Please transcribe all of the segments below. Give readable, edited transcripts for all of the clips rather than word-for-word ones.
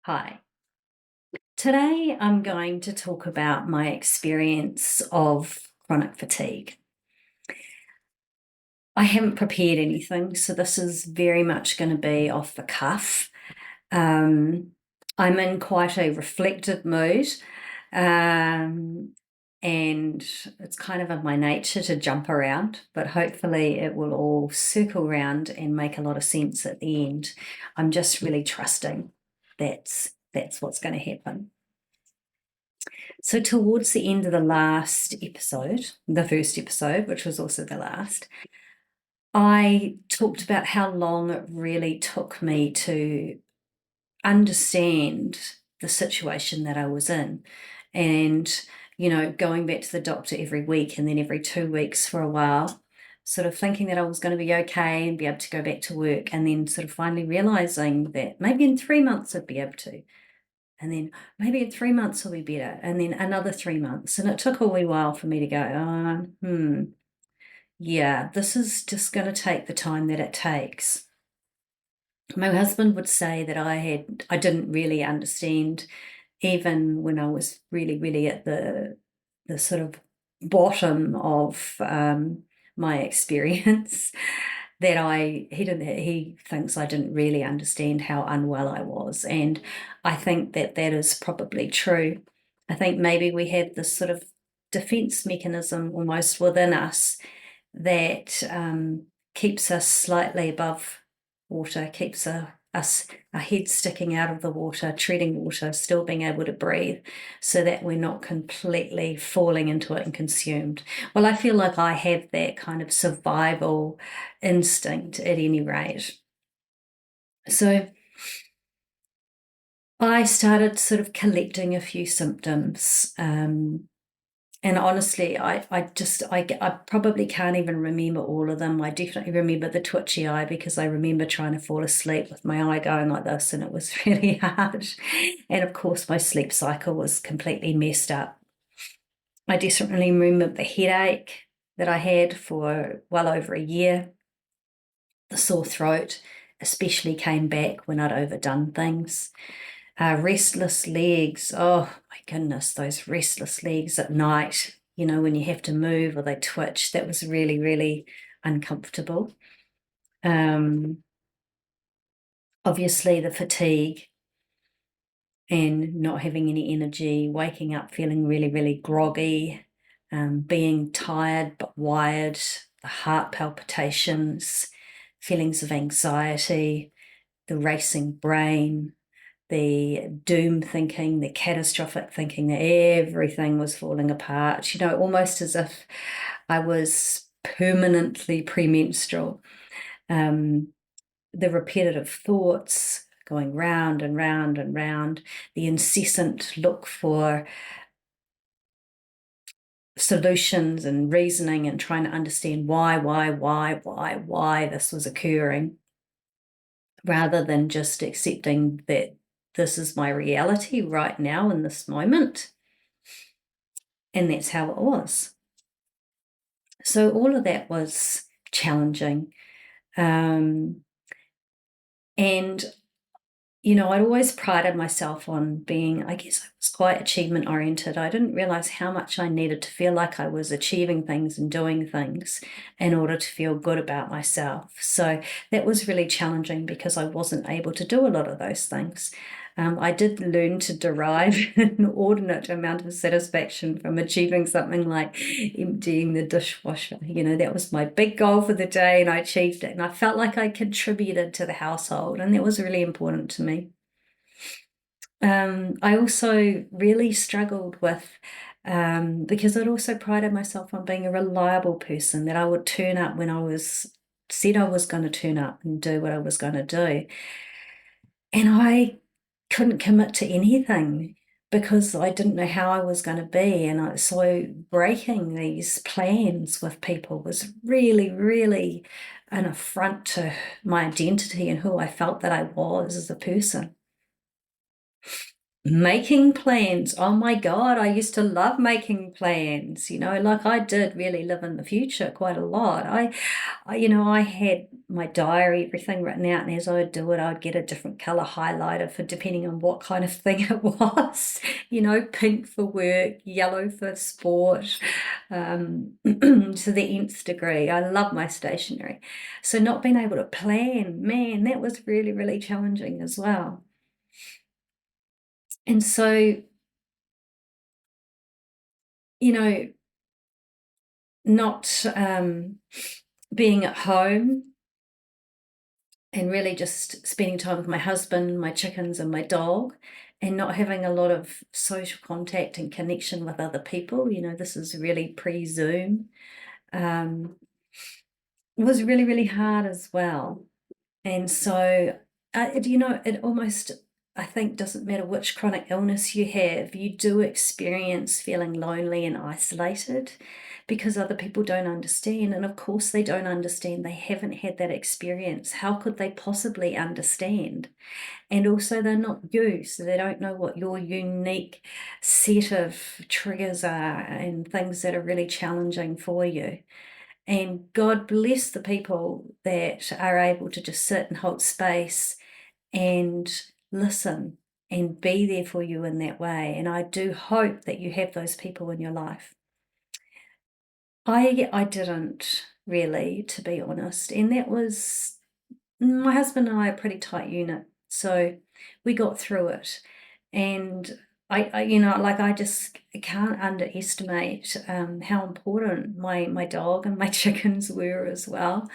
Hi. Today I'm going to talk about my experience of chronic fatigue. I haven't prepared anything, so this is very much going to be off the cuff. Um, I'm in quite a reflective mood, um, and it's kind of in my nature to jump around, but hopefully it will all circle around and make a lot of sense at the end. I'm just really trusting that's what's going to happen. So towards the end of the last episode, the first episode, which was also the last, I talked about how long it really took me to understand the situation that I was in. And, going back to the doctor every week and then every 2 weeks for a while, sort of thinking that I was going to be okay and be able to go back to work, and then sort of finally realizing that maybe in 3 months I'd be able to. And then maybe in 3 months will be better. And then another 3 months. And it took a wee while for me to go, yeah, this is just going to take the time that it takes. My husband would say that I didn't really understand, even when I was really, really at the sort of bottom of my experience, that he thinks I didn't really understand how unwell I was. And I think that is probably true. I think maybe we have this sort of defense mechanism almost within us that keeps us slightly above water, keeps us our head sticking out of the water, treading water, still being able to breathe, so that we're not completely falling into it and consumed. Well, I feel like I have that kind of survival instinct at any rate. So I started sort of collecting a few symptoms. And honestly, I probably can't even remember all of them. I definitely remember the twitchy eye, because I remember trying to fall asleep with my eye going like this, and it was really hard. And of course, my sleep cycle was completely messed up. I definitely remember the headache that I had for well over a year. The sore throat especially came back when I'd overdone things. Restless legs. Oh my goodness, those restless legs at night, when you have to move or they twitch. That was really, really uncomfortable. Obviously, the fatigue and not having any energy, waking up feeling really, really groggy, being tired but wired, the heart palpitations, feelings of anxiety, the racing brain, the doom thinking, the catastrophic thinking that everything was falling apart, almost as if I was permanently premenstrual. The repetitive thoughts going round and round and round, the incessant look for solutions and reasoning and trying to understand why this was occurring, rather than just accepting that this is my reality right now in this moment. And that's how it was. So all of that was challenging. And, I'd always prided myself on being, I guess I was quite achievement oriented. I didn't realize how much I needed to feel like I was achieving things and doing things in order to feel good about myself. So that was really challenging, because I wasn't able to do a lot of those things. I did learn to derive an inordinate amount of satisfaction from achieving something like emptying the dishwasher. That was my big goal for the day, and I achieved it. And I felt like I contributed to the household, and that was really important to me. I also really struggled with, because I'd also prided myself on being a reliable person, that I would turn up when said I was going to turn up and do what I was going to do. And I couldn't commit to anything, because I didn't know how I was going to be. And so breaking these plans with people was really, really an affront to my identity and who I felt that I was as a person. Making plans. Oh my God, I used to love making plans, like I did really live in the future quite a lot. I had my diary, everything written out, and as I would do it, I'd get a different color highlighter for depending on what kind of thing it was. Pink for work, yellow for sport, to the nth degree. I love my stationery. So not being able to plan, man, that was really, really challenging as well. And so, you know, not being at home and really just spending time with my husband, my chickens, and my dog, and not having a lot of social contact and connection with other people. This is really pre-Zoom. Was really, really hard as well. And so, it almost, I think, doesn't matter which chronic illness you have, you do experience feeling lonely and isolated because other people don't understand. And of course, they don't understand. They haven't had that experience. How could they possibly understand? And also, they're not you, so they don't know what your unique set of triggers are and things that are really challenging for you. And God bless the people that are able to just sit and hold space and listen and be there for you in that way. And I do hope that you have those people in your life. I didn't really, to be honest. And that was, my husband and I are a pretty tight unit. So we got through it. And I just can't underestimate how important my dog and my chickens were as well,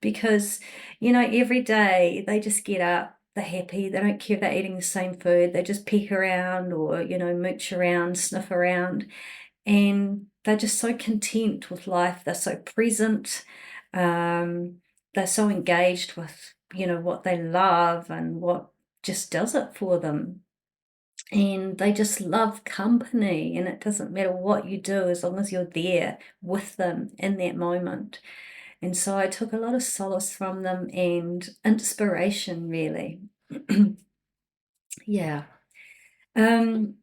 because every day they just get up, they're happy, they don't care if they're eating the same food, they just peek around or mooch around, sniff around, and they're just so content with life. They're so present. They're so engaged with what they love and what just does it for them, and they just love company, and it doesn't matter what you do as long as you're there with them in that moment. And so I took a lot of solace from them and inspiration, really. Yeah. um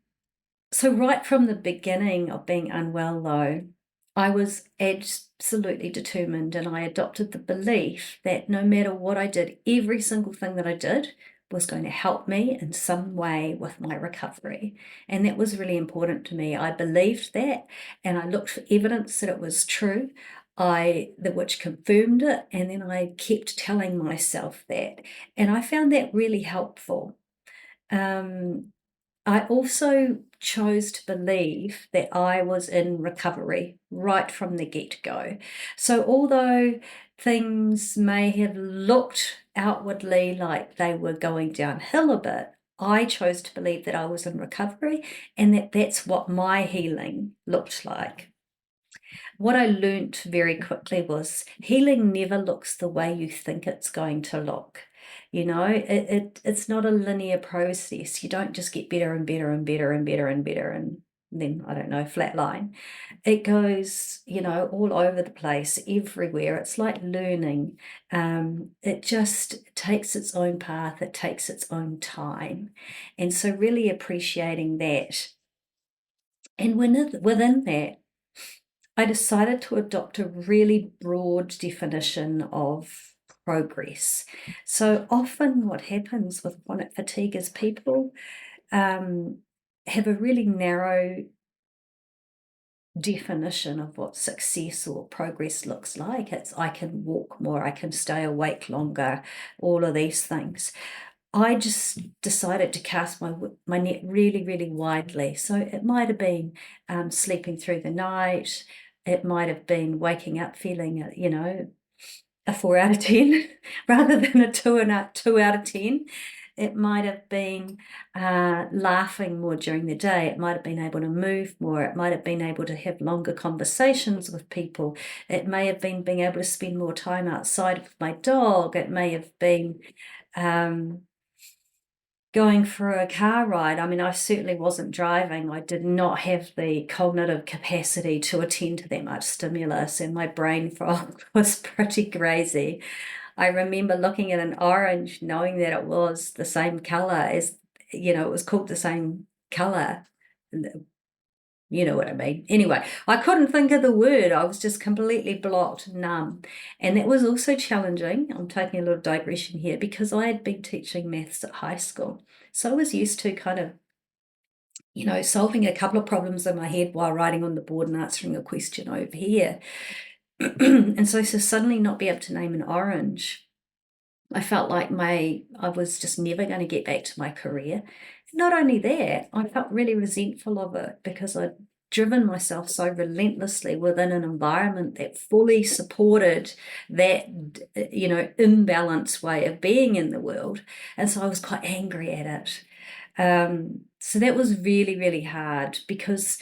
so right from the beginning of being unwell, though, I was absolutely determined, and I adopted the belief that no matter what I did, every single thing that I did was going to help me in some way with my recovery. And that was really important to me. I believed that, and I looked for evidence that it was true. Which confirmed it, and then I kept telling myself that. And I found that really helpful. Um, I also chose to believe that I was in recovery right from the get-go. So although things may have looked outwardly like they were going downhill a bit, I chose to believe that I was in recovery and that that's what my healing looked like. What I learnt very quickly was healing never looks the way you think it's going to look. It's not a linear process. You don't just get better and better and better and better and better and then, I don't know, flatline. It goes, all over the place, everywhere. It's like learning. It just takes its own path. It takes its own time. And so really appreciating that. And within that, I decided to adopt a really broad definition of progress. So often what happens with chronic fatigue is people have a really narrow definition of what success or progress looks like. It's I can walk more, I can stay awake longer, all of these things. I just decided to cast my net really, really widely. So it might have been sleeping through the night. It might have been waking up feeling, a 4 out of 10 rather than a 2 out of 10. It might have been laughing more during the day. It might have been able to move more. It might have been able to have longer conversations with people. It may have been being able to spend more time outside with my dog. It may have been going for a car ride. I mean, I certainly wasn't driving. I did not have the cognitive capacity to attend to that much stimulus, and my brain fog was pretty crazy. I remember looking at an orange, knowing that it was the same color as, it was called the same color. You know what I mean. Anyway, I couldn't think of the word. I was just completely blocked, numb. And that was also challenging. I'm taking a little digression here because I had been teaching maths at high school. So I was used to kind of, solving a couple of problems in my head while writing on the board and answering a question over here. And so to suddenly not be able to name an orange, I felt like I was just never going to get back to my career. Not only that, I felt really resentful of it because I'd driven myself so relentlessly within an environment that fully supported that, imbalanced way of being in the world. And so I was quite angry at it. So that was really, really hard because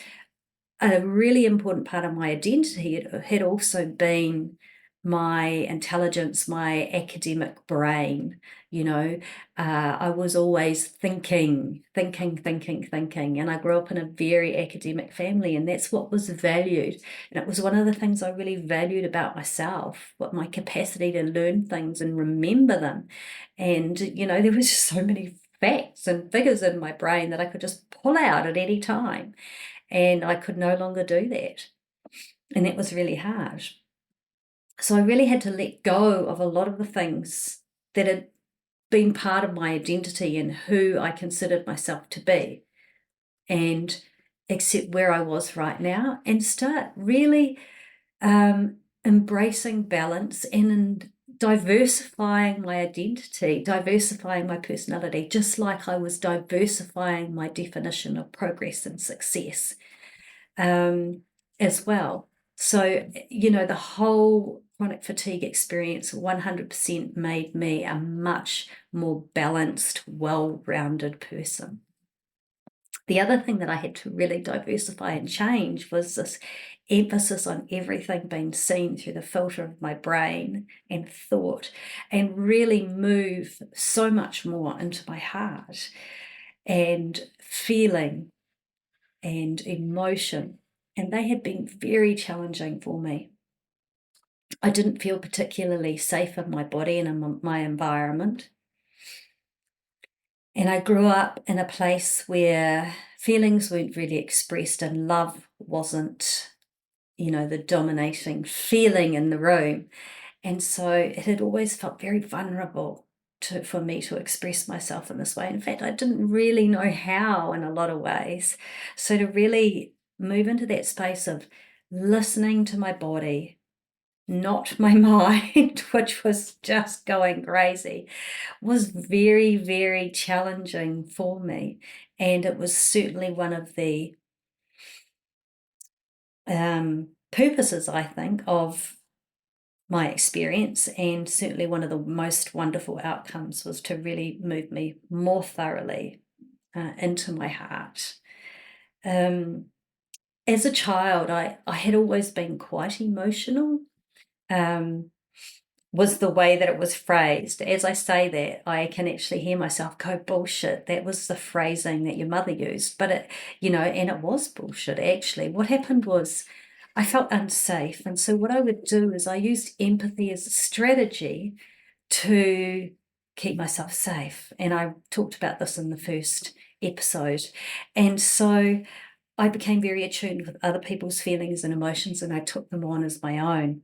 a really important part of my identity had also been my intelligence, my academic brain. I was always thinking, and I grew up in a very academic family, and that's what was valued. And it was one of the things I really valued about myself, what my capacity to learn things and remember them. And, there was just so many facts and figures in my brain that I could just pull out at any time. And I could no longer do that. And that was really hard. So I really had to let go of a lot of the things that had been part of my identity and who I considered myself to be, and accept where I was right now and start really embracing balance and diversifying my identity, diversifying my personality, just like I was diversifying my definition of progress and success as well. So, the whole chronic fatigue experience 100% made me a much more balanced, well-rounded person. The other thing that I had to really diversify and change was this emphasis on everything being seen through the filter of my brain and thought, and really move so much more into my heart and feeling and emotion. And they had been very challenging for me. I didn't feel particularly safe in my body and in my environment. And I grew up in a place where feelings weren't really expressed and love wasn't, the dominating feeling in the room. And so it had always felt very vulnerable for me to express myself in this way. In fact, I didn't really know how in a lot of ways. So to really move into that space of listening to my body, not my mind, which was just going crazy, was very, very challenging for me. And it was certainly one of the purposes, I think, of my experience, and certainly one of the most wonderful outcomes was to really move me more thoroughly into my heart. As a child, I had always been quite emotional, was the way that it was phrased. As I say that, I can actually hear myself go, bullshit. That was the phrasing that your mother used. But and it was bullshit, actually. What happened was I felt unsafe. And so what I would do is I used empathy as a strategy to keep myself safe. And I talked about this in the first episode. And so I became very attuned with other people's feelings and emotions, and I took them on as my own.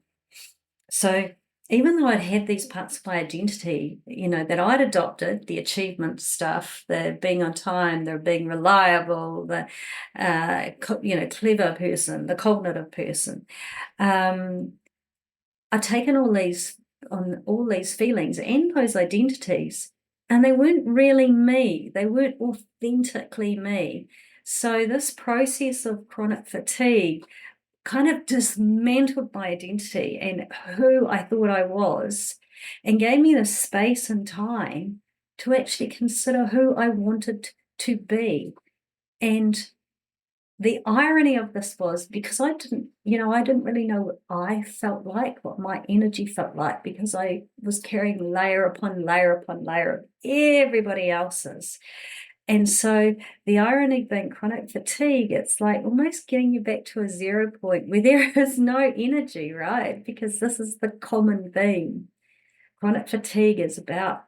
So even though I'd had these parts of my identity, that I'd adopted, the achievement stuff, the being on time, the being reliable, the, clever person, the cognitive person, I'd taken all these feelings and those identities, and they weren't really me. They weren't authentically me. So this process of chronic fatigue kind of dismantled my identity and who I thought I was, and gave me the space and time to actually consider who I wanted to be. And the irony of this was, because I didn't really know what I felt like, what my energy felt like, because I was carrying layer upon layer upon layer of everybody else's. And so the irony being chronic fatigue, it's like almost getting you back to a 0 point where there is no energy, right? Because this is the common theme. Chronic fatigue is about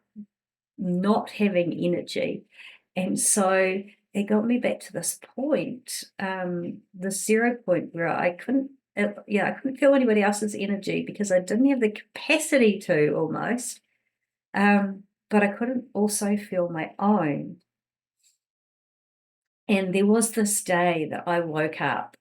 not having energy. And so it got me back to this point, the 0 point where I couldn't feel anybody else's energy because I didn't have the capacity to almost, but I couldn't also feel my own. And there was this day that I woke up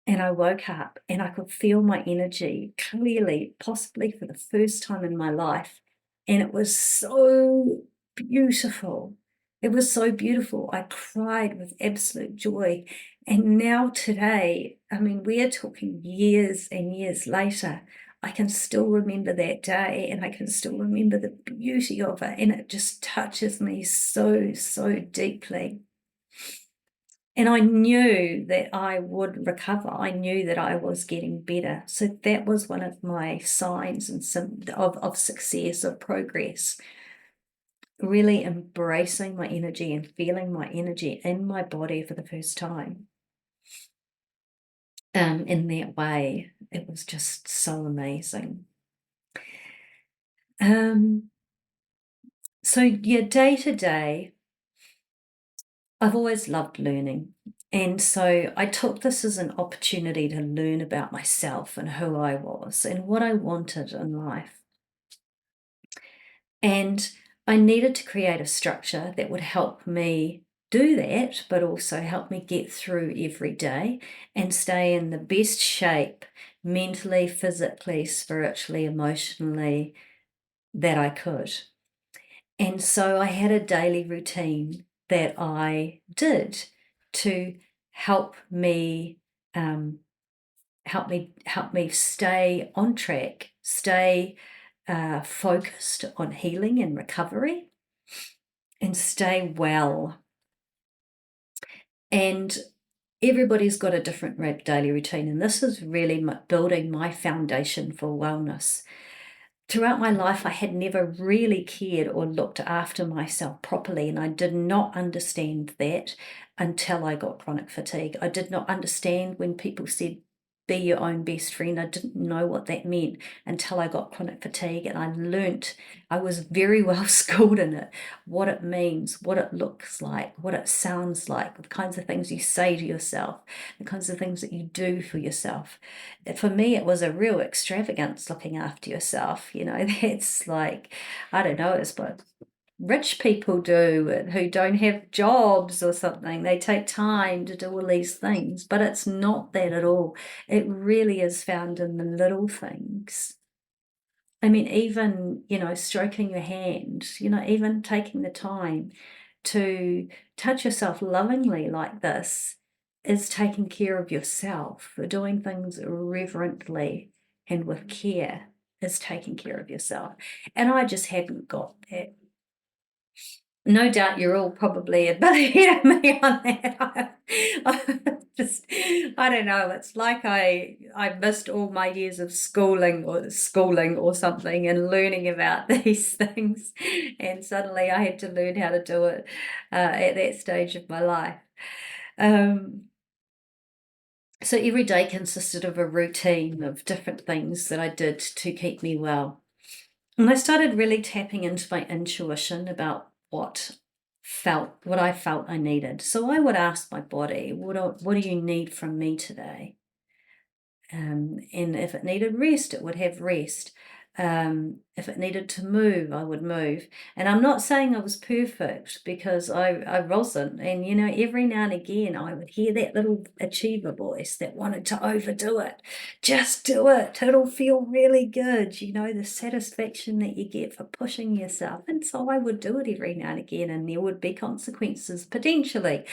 and I could feel my energy clearly, possibly for the first time in my life. And it was so beautiful. It was so beautiful. I cried with absolute joy. And now today, I mean, we are talking years and years later. I can still remember that day and I can still remember the beauty of it. And it just touches me so, so deeply. And I knew that I would recover. I knew that I was getting better. So that was one of my signs and of success, of progress. Really embracing my energy and feeling my energy in my body for the first time. In that way, it was just so amazing. So yeah, day to day, I've always loved learning. And so I took this as an opportunity to learn about myself and who I was and what I wanted in life. And I needed to create a structure that would help me do that, but also help me get through every day and stay in the best shape mentally, physically, spiritually, emotionally that I could. And so I had a daily routine that I did to help me stay on track, stay focused on healing and recovery, and stay well. And everybody's got a different daily routine, and this is really building my foundation for wellness. Throughout my life, I had never really cared or looked after myself properly, and I did not understand that until I got chronic fatigue. I did not understand when people said, be your own best friend. I didn't know what that meant until I got chronic fatigue, and I learnt, I was very well schooled in it, what it means, what it looks like, what it sounds like, the kinds of things you say to yourself, the kinds of things that you do for yourself. For me, it was a real extravagance looking after yourself. That's like, I don't know, it's what rich people do who don't have jobs or something. They take time to do all these things, but it's not that at all. It really is found in the little things. I mean, even, stroking your hand, even taking the time to touch yourself lovingly like this is taking care of yourself. Doing things reverently and with care is taking care of yourself. And I just hadn't got that. No doubt you're all probably a bit ahead of me on that. I don't know. It's like I missed all my years of schooling or something and learning about these things, and suddenly I had to learn how to do it at that stage of my life. So every day consisted of a routine of different things that I did to keep me well. And I started really tapping into my intuition about what I felt I needed. So I would ask my body, what do you need from me today? And if it needed rest, it would have rest. If it needed to move, I would move. And I'm not saying I was perfect, because I wasn't. And, every now and again I would hear that little achiever voice that wanted to overdo it. Just do it. It'll feel really good. The satisfaction that you get for pushing yourself. And so I would do it every now and again, and there would be consequences potentially.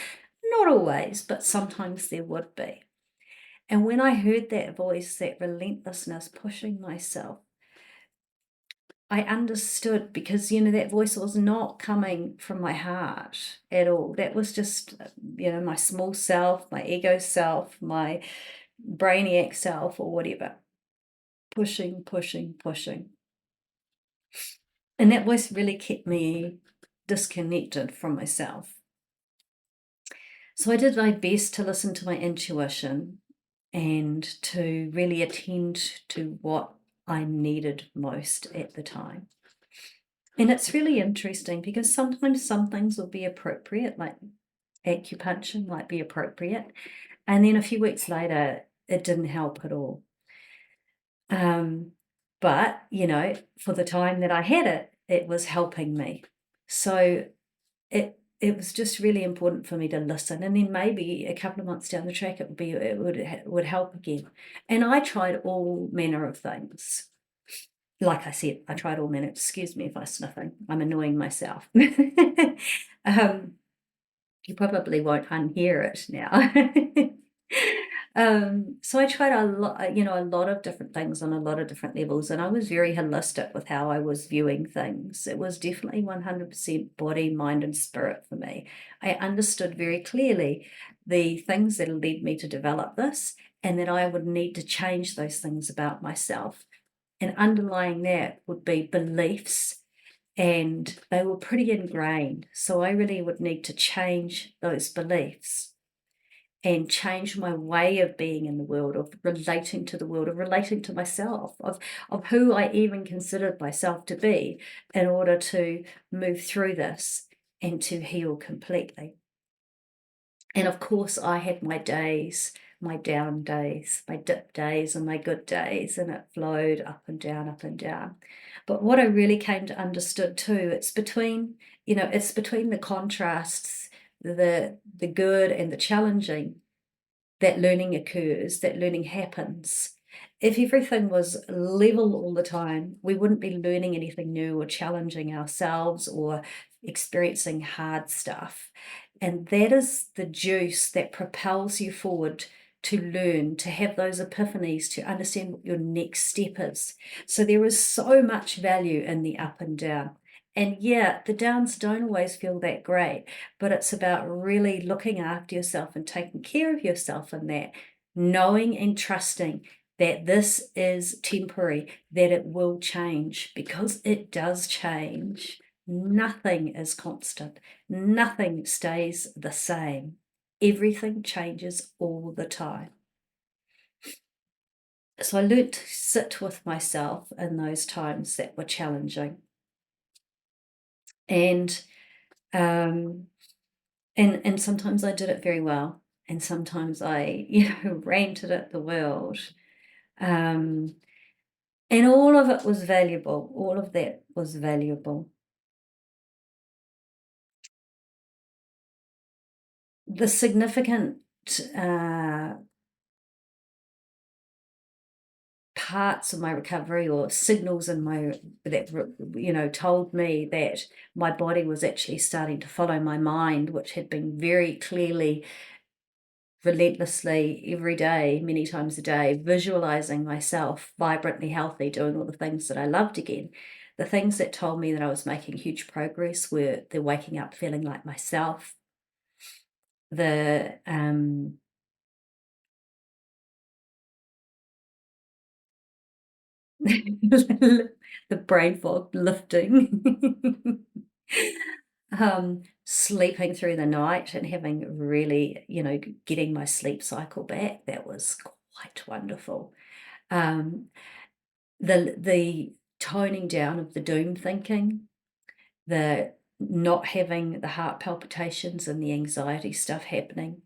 Not always, but sometimes there would be. And when I heard that voice, that relentlessness pushing myself, I understood, because, that voice was not coming from my heart at all. That was just, my small self, my ego self, my brainiac self, or whatever, pushing, pushing, pushing. And that voice really kept me disconnected from myself. So I did my best to listen to my intuition and to really attend to what I needed most at the time. And it's really interesting, because sometimes some things will be appropriate, like acupuncture might be appropriate. And then a few weeks later, it didn't help at all. But, for the time that I had it, it was helping me. So it was just really important for me to listen, and then maybe a couple of months down the track it would help again. And I tried all manner of things. Like I said, I tried all manner. Excuse me if I'm sniffing. I'm annoying myself. You probably won't unhear it now. So I tried a lot of different things on a lot of different levels, and I was very holistic with how I was viewing things. It was definitely 100% body, mind, and spirit for me. I understood very clearly the things that led me to develop this, and that I would need to change those things about myself. And underlying that would be beliefs, and they were pretty ingrained. So I really would need to change those beliefs and change my way of being in the world, of relating to the world, of relating to myself, of who I even considered myself to be, in order to move through this and to heal completely. And of course, I had my days, my down days, my dip days, and my good days, and it flowed up and down, up and down. But what I really came to understood too, it's between the contrasts, the good and the challenging, that learning occurs, that learning happens. If everything was level all the time, we wouldn't be learning anything new or challenging ourselves or experiencing hard stuff. And that is the juice that propels you forward to learn, to have those epiphanies, to understand what your next step is. So there is so much value in the up and down. And yeah, the downs don't always feel that great, but it's about really looking after yourself and taking care of yourself in that, knowing and trusting that this is temporary, that it will change, because it does change. Nothing is constant. Nothing stays the same. Everything changes all the time. So I learned to sit with myself in those times that were challenging. And um, and sometimes I did it very well, and sometimes I, ranted at the world. Um, and all of it was valuable. All of that was valuable. The significant uh, parts of my recovery, or signals in my that told me that my body was actually starting to follow my mind, which had been very clearly, relentlessly, every day, many times a day, visualizing myself vibrantly healthy, doing all the things that I loved again. The things that told me that I was making huge progress were the waking up feeling like myself, the the brain fog lifting, sleeping through the night and having really, getting my sleep cycle back. That was quite wonderful. Um, the toning down of the doom thinking, the not having the heart palpitations and the anxiety stuff happening,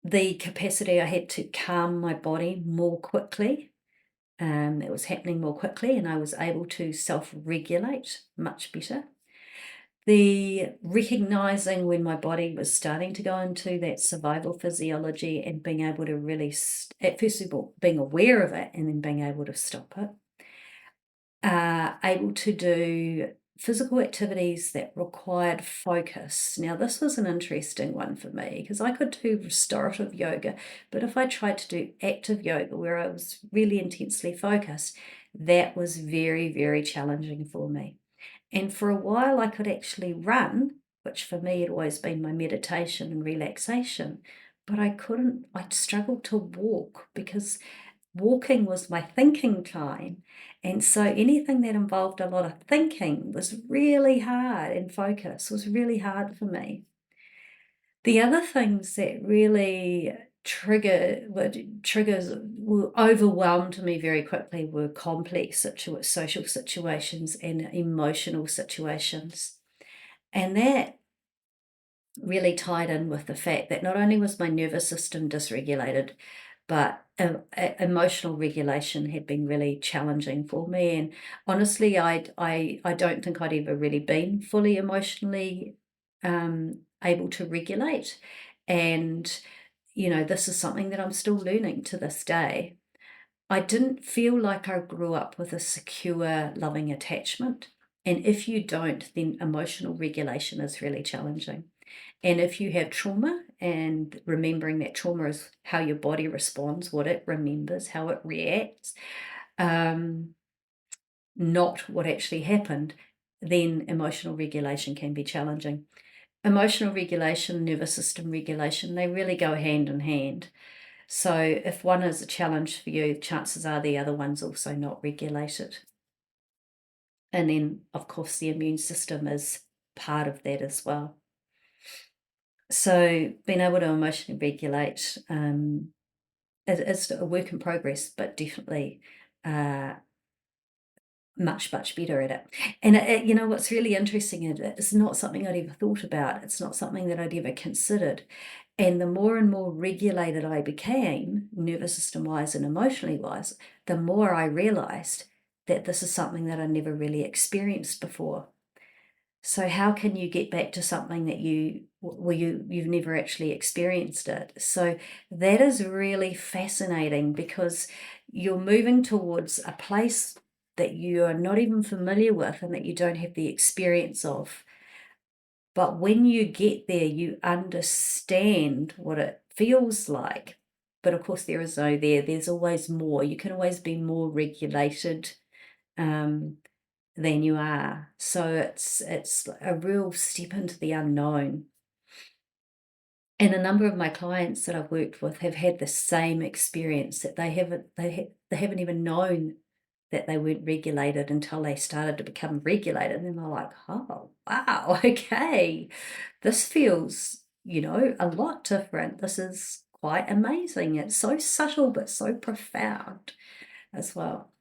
the capacity I had to calm my body more quickly. It was happening more quickly, and I was able to self-regulate much better. The recognizing when my body was starting to go into that survival physiology, and being able to really, at first of all, being aware of it and then being able to stop it. Able to do physical activities that required focus. Now, this was an interesting one for me, because I could do restorative yoga, but if I tried to do active yoga where I was really intensely focused, that was very, very challenging for me. And for a while, I could actually run, which for me had always been my meditation and relaxation, but I struggled to walk, because walking was my thinking time. And so anything that involved a lot of thinking was really hard, and focus was really hard for me. The other things that really triggers were overwhelmed me very quickly were complex social situations and emotional situations. And that really tied in with the fact that not only was my nervous system dysregulated, but emotional regulation had been really challenging for me. And honestly, I don't think I'd ever really been fully emotionally able to regulate. And, this is something that I'm still learning to this day. I didn't feel like I grew up with a secure, loving attachment. And if you don't, then emotional regulation is really challenging. And if you have trauma, and remembering that trauma is how your body responds, what it remembers, how it reacts, not what actually happened, then emotional regulation can be challenging. Emotional regulation, nervous system regulation, they really go hand in hand. So if one is a challenge for you, chances are the other one's also not regulated. And then, of course, the immune system is part of that as well. So being able to emotionally regulate is a work in progress, but definitely much, much better at it. And what's really interesting, it's not something I'd ever thought about. It's not something that I'd ever considered. And the more and more regulated I became, nervous system wise and emotionally wise, the more I realized that this is something that I never really experienced before. So how can you get back to something that you've never actually experienced it? So that is really fascinating, because you're moving towards a place that you are not even familiar with and that you don't have the experience of. But when you get there, you understand what it feels like. But of course, there is no there. There's always more. You can always be more regulated than you are. So it's a real step into the unknown. And a number of my clients that I've worked with have had the same experience, that they haven't even known that they weren't regulated until they started to become regulated. And then they're like, oh, wow, okay, this feels, a lot different. This is quite amazing. It's so subtle, but so profound as well.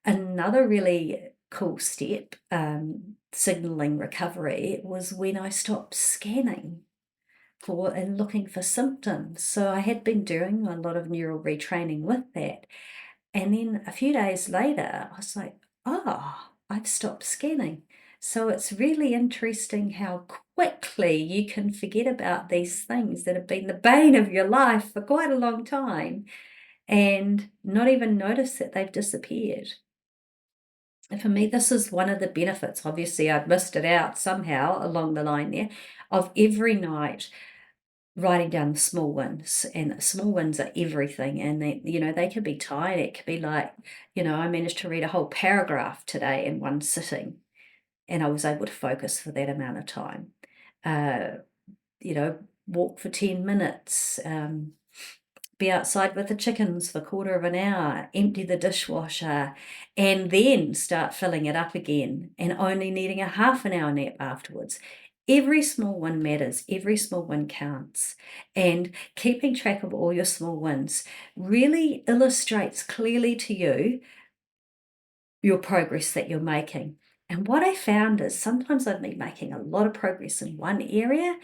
Another really cool step, signaling recovery, was when I stopped scanning for and looking for symptoms. So I had been doing a lot of neural retraining with that. And then a few days later, I was like, oh, I've stopped scanning. So it's really interesting how quickly you can forget about these things that have been the bane of your life for quite a long time and not even notice that they've disappeared. And for me, this is one of the benefits. Obviously, I'd missed it out somehow along the line there, of every night writing down the small wins. And small wins are everything. And they can be tiny. It could be like, I managed to read a whole paragraph today in one sitting, and I was able to focus for that amount of time. Walk for 10 minutes, be outside with the chickens for a quarter of an hour, empty the dishwasher, and then start filling it up again, and only needing a half an hour nap afterwards. Every small win matters. Every small win counts. And keeping track of all your small wins really illustrates clearly to you your progress that you're making. And what I found is sometimes I'd be making a lot of progress in one area,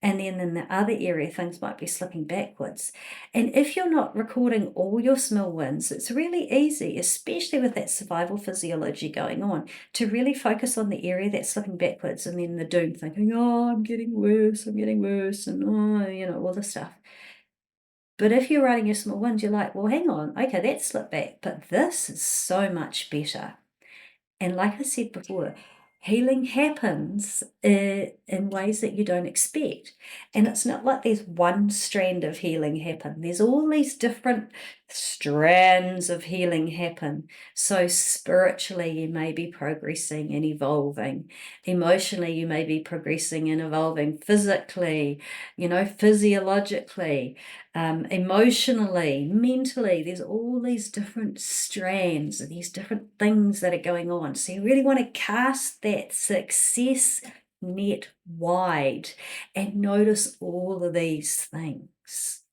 and then in the other area, things might be slipping backwards. And if you're not recording all your small wins, it's really easy, especially with that survival physiology going on, to really focus on the area that's slipping backwards, and then the doom thinking, oh, I'm getting worse, and all this stuff. But if you're writing your small wins, you're like, well, hang on, okay, that slipped back, but this is so much better. And like I said before, healing happens in ways that you don't expect. And it's not like there's one strand of healing happen. There's all these different strands of healing happen. So spiritually, you may be progressing and evolving. Emotionally, you may be progressing and evolving. Physically, physiologically, emotionally, mentally, there's all these different strands, these different things that are going on. So you really want to cast that success net wide and notice all of these things,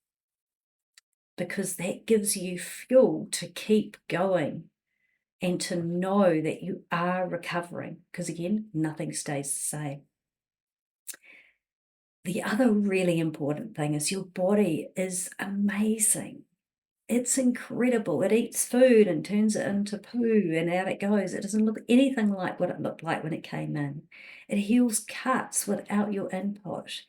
because that gives you fuel to keep going and to know that you are recovering, because again, nothing stays the same. The other really important thing is your body is amazing. It's incredible. It eats food and turns it into poo and out it goes. It doesn't look anything like what it looked like when it came in. It heals cuts without your input.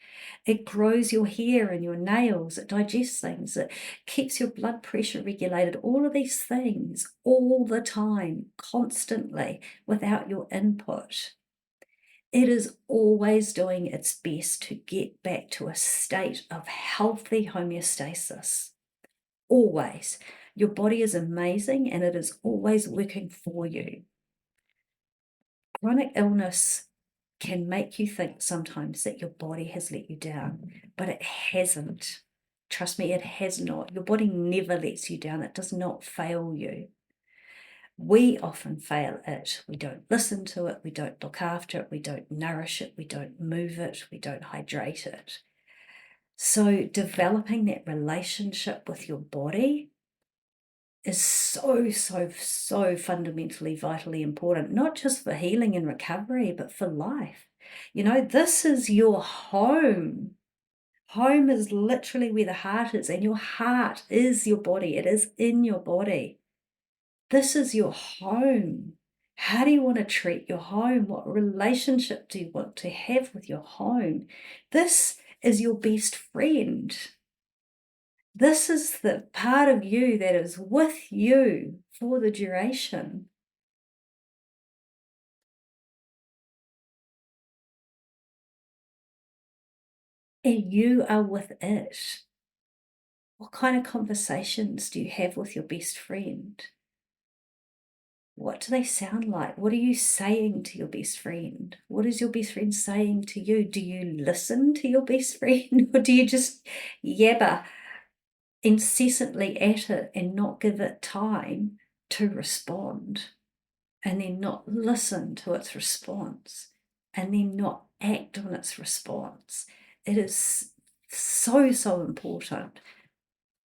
It grows your hair and your nails. It digests things. It keeps your blood pressure regulated. All of these things all the time, constantly, without your input. It is always doing its best to get back to a state of healthy homeostasis. Always. Your body is amazing and it is always working for you. Chronic illness can make you think sometimes that your body has let you down, but it hasn't. Trust me, it has not. Your body never lets you down. It does not fail you. We often fail it. We don't listen to it. We don't look after it. We don't nourish it. We don't move it. We don't hydrate it. So developing that relationship with your body is so fundamentally, vitally important, not just for healing and recovery, but for life. You know, this is your home. Home is literally where the heart is, and your heart is your body. It is in your body. This is your home. How do you want to treat your home? What relationship do you want to have with your home? This is your best friend. This is the part of you that is with you for the duration. And you are with it. What kind of conversations do you have with your best friend? What do they sound like? What are you saying to your best friend? What is your best friend saying to you? Do you listen to your best friend or do you just yabber incessantly at it and not give it time to respond? And then not listen to its response, and then not act on its response. It is so important,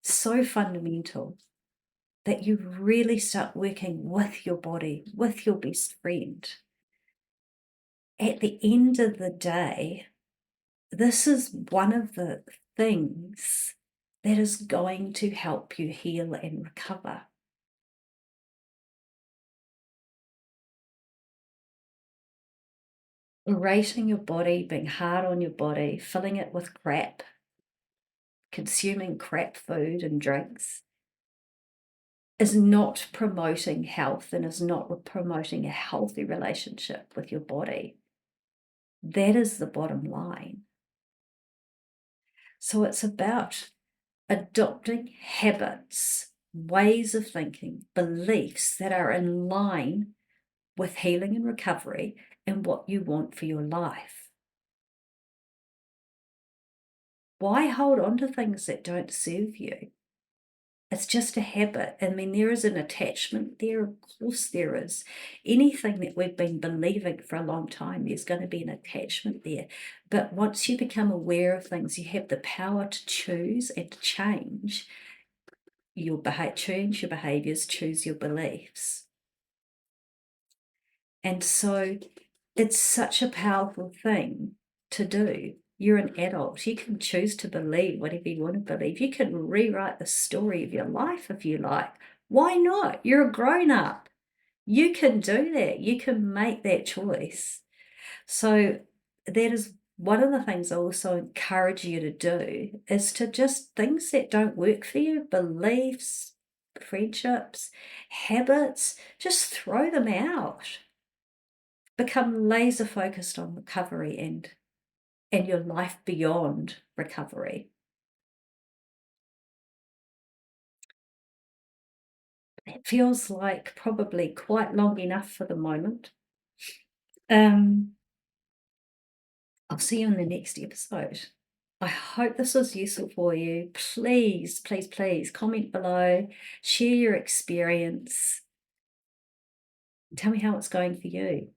so fundamental that you really start working with your body, with your best friend. At the end of the day, this is one of the things that is going to help you heal and recover. Berating your body, being hard on your body, filling it with crap, consuming crap food and drinks is not promoting health and is not promoting a healthy relationship with your body. That is the bottom line. So it's about adopting habits, ways of thinking, beliefs that are in line with healing and recovery and what you want for your life. Why hold on to things that don't serve you? It's just a habit. I mean, there is an attachment there. Of course there is. Anything that we've been believing for a long time, there's going to be an attachment there. But once you become aware of things, you have the power to choose and to change your change your behaviors, choose your beliefs. And so it's such a powerful thing to do. You're an adult. You can choose to believe whatever you want to believe. You can rewrite the story of your life if you like. Why not? You're a grown up. You can do that. You can make that choice. So that is one of the things I also encourage you to do is to just things that don't work for you, beliefs, friendships, habits, just throw them out. Become laser focused on recovery and your life beyond recovery. It feels like probably quite long enough for the moment. I'll see you in the next episode. I hope this was useful for you. Please, please, please comment below, share your experience. Tell me how it's going for you.